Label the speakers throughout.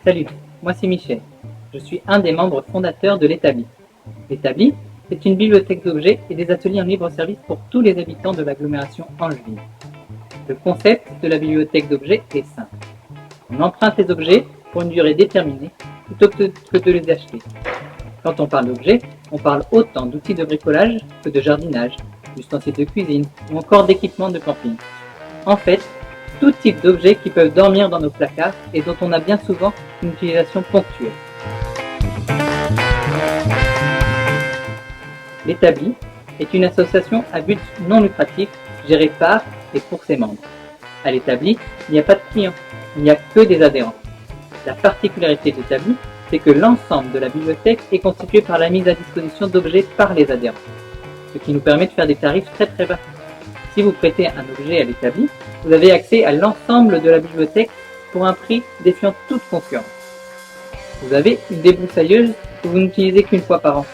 Speaker 1: Salut, moi c'est Michel. Je suis un des membres fondateurs de l'Établi. L'Établi, c'est une bibliothèque d'objets et des ateliers en libre service pour tous les habitants de l'agglomération angevine. Le concept de la bibliothèque d'objets est simple. On emprunte les objets pour une durée déterminée plutôt que de les acheter. Quand on parle d'objets, on parle autant d'outils de bricolage que de jardinage, d'ustensiles de cuisine ou encore d'équipements de camping. En fait, tout type d'objets qui peuvent dormir dans nos placards et dont on a bien souvent une utilisation ponctuelle. L'Établi est une association à but non lucratif gérée par et pour ses membres. À l'Établi, il n'y a pas de clients, il n'y a que des adhérents. La particularité de l'Établi, c'est que l'ensemble de la bibliothèque est constitué par la mise à disposition d'objets par les adhérents, ce qui nous permet de faire des tarifs très bas. Si vous prêtez un objet à l'Établi, vous avez accès à l'ensemble de la bibliothèque pour un prix défiant toute concurrence. Vous avez une débroussailleuse que vous n'utilisez qu'une fois par an.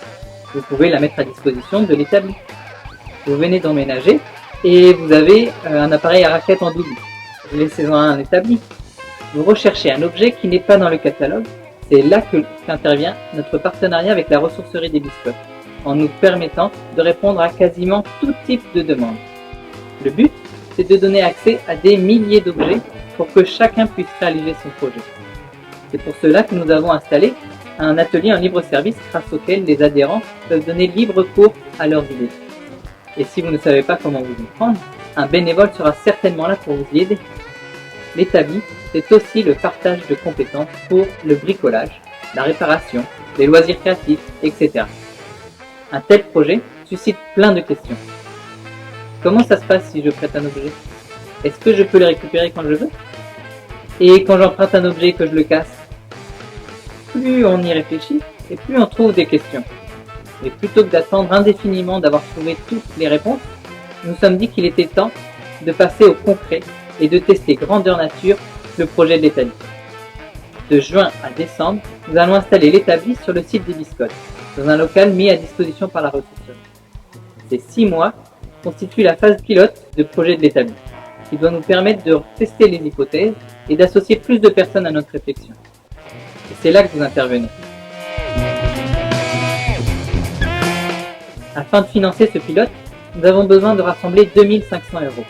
Speaker 1: Vous pouvez la mettre à disposition de l'Établi. Vous venez d'emménager et vous avez un appareil à raquettes en double. Laissez-en un établi. Vous recherchez un objet qui n'est pas dans le catalogue. C'est là qu'intervient notre partenariat avec la ressourcerie des Biscottes, en nous permettant de répondre à quasiment tout type de demande. Le but, c'est de donner accès à des milliers d'objets pour que chacun puisse réaliser son projet. C'est pour cela que nous avons installé un atelier en libre service grâce auquel les adhérents peuvent donner libre cours à leurs idées. Et si vous ne savez pas comment vous y prendre, un bénévole sera certainement là pour vous y aider. L'Établi, c'est aussi le partage de compétences pour le bricolage, la réparation, les loisirs créatifs, etc. Un tel projet suscite plein de questions. Comment ça se passe si je prête un objet? Est-ce que je peux le récupérer quand je veux? Et quand j'emprunte un objet et que je le casse? Plus on y réfléchit, et plus on trouve des questions. Et plutôt que d'attendre indéfiniment d'avoir trouvé toutes les réponses, nous nous sommes dit qu'il était temps de passer au concret et de tester grandeur nature le projet de l'Établi. De juin à décembre, nous allons installer l'Établi sur le site des Biscottes, dans un local mis à disposition par la ressourcerie. Ces 6 mois constituent la phase pilote de projet de l'Établi, qui doit nous permettre de tester les hypothèses et d'associer plus de personnes à notre réflexion. Et c'est là que vous intervenez. Afin de financer ce pilote, nous avons besoin de rassembler 2500 €.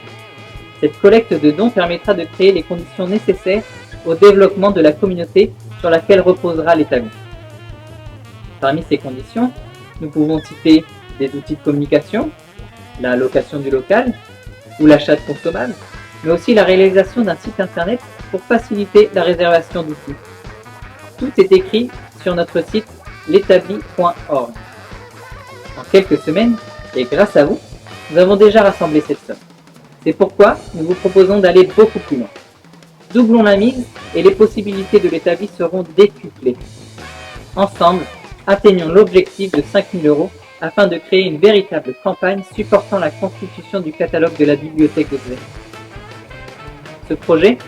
Speaker 1: Cette collecte de dons permettra de créer les conditions nécessaires au développement de la communauté sur laquelle reposera l'Établi. Parmi ces conditions, nous pouvons citer des outils de communication, la location du local ou l'achat de consommables, mais aussi la réalisation d'un site internet pour faciliter la réservation d'outils. Tout est écrit sur notre site letabli.org. En quelques semaines, et grâce à vous, nous avons déjà rassemblé cette somme. C'est pourquoi nous vous proposons d'aller beaucoup plus loin. Doublons la mise et les possibilités de l'Établi seront décuplées. Ensemble, atteignons l'objectif de 5 000 € afin de créer une véritable campagne supportant la constitution du catalogue de la bibliothèque d'objets. Ce projet,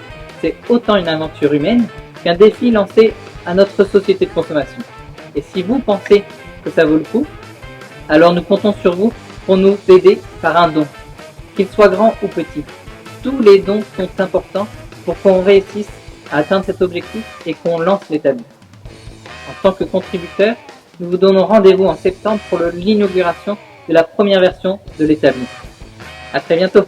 Speaker 1: c'est autant une aventure humaine qu'un défi lancé à notre société de consommation. Et si vous pensez que ça vaut le coup, alors nous comptons sur vous pour nous aider par un don, qu'il soit grand ou petit. Tous les dons sont importants pour qu'on réussisse à atteindre cet objectif et qu'on lance l'Établi. En tant que contributeur, nous vous donnons rendez-vous en septembre pour l'inauguration de la première version de l'Établi. À très bientôt.